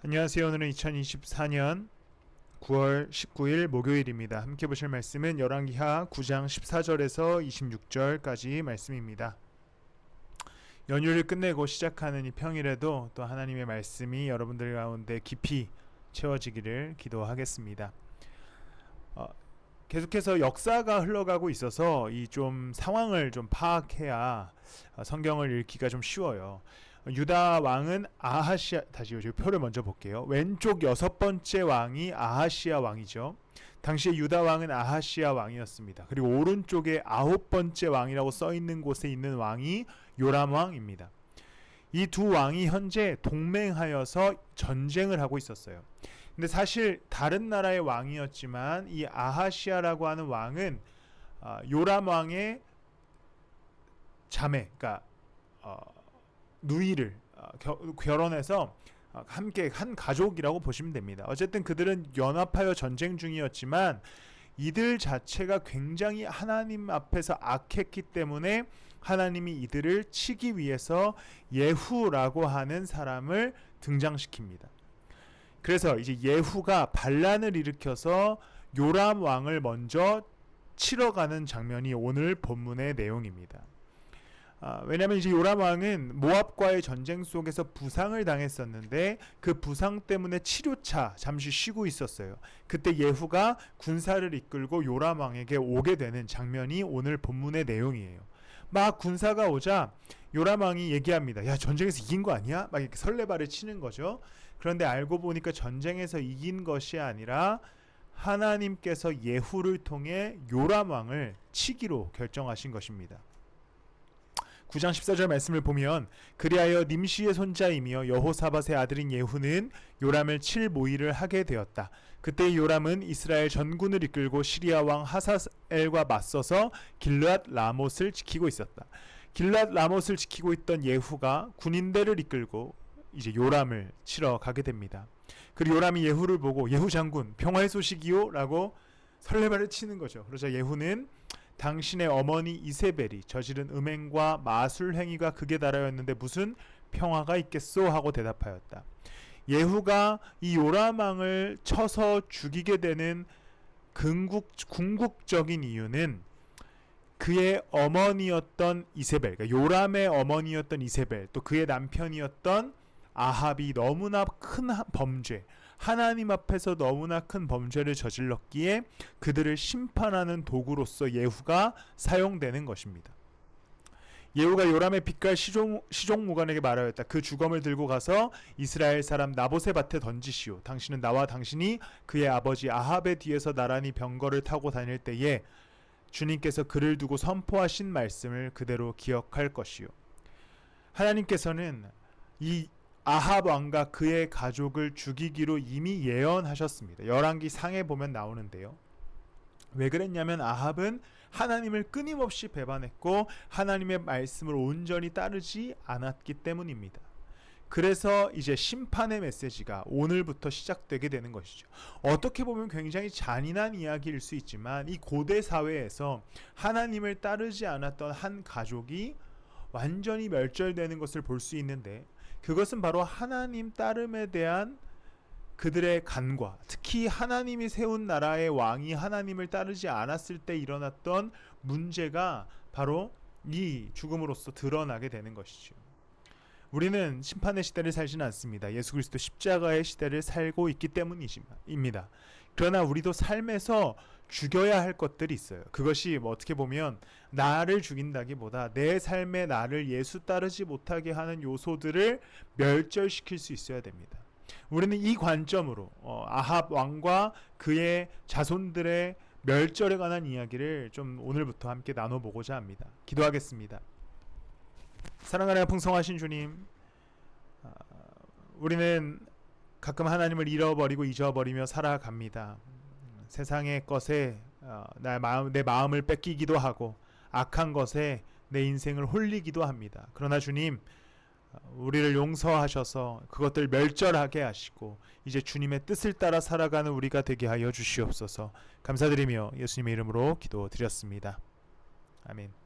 안녕하세요. 오늘은 2024년 9월 19일 목요일입니다. 함께 보실 말씀은 열왕기하 9장 14절에서 26절까지 말씀입니다. 연휴를 끝내고 시작하는 이 평일에도 또 하나님의 말씀이 여러분들 가운데 깊이 채워지기를 기도하겠습니다. 계속해서 역사가 흘러가고 있어서 이 좀 상황을 좀 파악해야 성경을 읽기가 좀 쉬워요. 유다 왕은 아하시아, 다시 요 표를 먼저 볼게요. 왼쪽 6번째 왕이 아하시아 왕이죠. 당시에 유다 왕은 아하시아 왕이었습니다. 그리고 오른쪽에 9번째 왕이라고 써 있는 곳에 있는 왕이 요람 왕입니다. 이 두 왕이 현재 동맹하여서 전쟁을 하고 있었어요. 근데 사실 다른 나라의 왕이었지만 이 아하시아라고 하는 왕은 요람 왕의 자매, 그러니까 누이를 결혼해서 함께 한 가족이라고 보시면 됩니다. 어쨌든 그들은 연합하여 전쟁 중이었지만 이들 자체가 굉장히 하나님 앞에서 악했기 때문에 하나님이 이들을 치기 위해서 예후라고 하는 사람을 등장시킵니다. 그래서 이제 예후가 반란을 일으켜서 요람 왕을 먼저 치러 가는 장면이 오늘 본문의 내용입니다. 왜냐하면 이제 요람 왕은 모압과의 전쟁 속에서 부상을 당했었는데 그 부상 때문에 치료차 잠시 쉬고 있었어요. 그때 예후가 군사를 이끌고 요람 왕에게 오게 되는 장면이 오늘 본문의 내용이에요. 막 군사가 오자 요람 왕이 얘기합니다. 야, 전쟁에서 이긴 거 아니야? 막 이렇게 설레발을 치는 거죠. 그런데 알고 보니까 전쟁에서 이긴 것이 아니라 하나님께서 예후를 통해 요람 왕을 치기로 결정하신 것입니다. 9장 14절 말씀을 보면 그리하여 님시의 손자이며 여호사밧의 아들인 예후는 요람을 칠 모의를 하게 되었다. 그때 요람은 이스라엘 전군을 이끌고 시리아 왕 하사엘과 맞서서 길르앗 라못을 지키고 있었다. 길르앗 라못을 지키고 있던 예후가 군인대를 이끌고 이제 요람을 치러 가게 됩니다. 그리고 요람이 예후를 보고 예후 장군 평화의 소식이요? 라고 설레발을 치는 거죠. 그러자 예후는 당신의 어머니 이세벨이 저지른 음행과 마술 행위가 극에 달하였는데 무슨 평화가 있겠소 하고 대답하였다. 예후가 이 요람 왕을 쳐서 죽이게 되는 궁극적인 이유는 그의 어머니였던 이세벨, 그러니까 요람의 어머니였던 이세벨, 또 그의 남편이었던 아합이 너무나 큰 범죄, 하나님 앞에서 너무나 큰 범죄를 저질렀기에 그들을 심판하는 도구로서 예후가 사용되는 것입니다. 예후가 요람의 빛깔 시종무관에게 말하였다. 그 주검을 들고 가서 이스라엘 사람 나봇의 밭에 던지시오. 당신은 나와 당신이 그의 아버지 아합의 뒤에서 나란히 병거를 타고 다닐 때에 주님께서 그를 두고 선포하신 말씀을 그대로 기억할 것이요. 하나님께서는 이 아합 왕과 그의 가족을 죽이기로 이미 예언하셨습니다. 열왕기 상에 보면 나오는데요. 왜 그랬냐면 아합은 하나님을 끊임없이 배반했고 하나님의 말씀을 온전히 따르지 않았기 때문입니다. 그래서 이제 심판의 메시지가 오늘부터 시작되게 되는 것이죠. 어떻게 보면 굉장히 잔인한 이야기일 수 있지만 이 고대 사회에서 하나님을 따르지 않았던 한 가족이 완전히 멸절되는 것을 볼 수 있는데 그것은 바로 하나님 따름에 대한 그들의 간과 특히 하나님이 세운 나라의 왕이 하나님을 따르지 않았을 때 일어났던 문제가 바로 이 죽음으로써 드러나게 되는 것이죠. 우리는 심판의 시대를 살지는 않습니다. 예수 그리스도 십자가의 시대를 살고 있기 때문입니다. 그러나 우리도 삶에서 죽여야 할 것들이 있어요. 그것이 어떻게 보면 나를 죽인다기보다 내 삶의 나를 예수 따르지 못하게 하는 요소들을 멸절시킬 수 있어야 됩니다. 우리는 이 관점으로 아합 왕과 그의 자손들의 멸절에 관한 이야기를 좀 오늘부터 함께 나눠보고자 합니다. 기도하겠습니다. 사랑하는 풍성하신 주님, 우리는 가끔 하나님을 잃어버리고 잊어버리며 살아갑니다. 세상의 것에 내 마음을 뺏기기도 하고 악한 것에 내 인생을 홀리기도 합니다. 그러나 주님, 우리를 용서하셔서 그것들 멸절하게 하시고 이제 주님의 뜻을 따라 살아가는 우리가 되게 하여 주시옵소서. 감사드리며 예수님의 이름으로 기도드렸습니다. 아멘.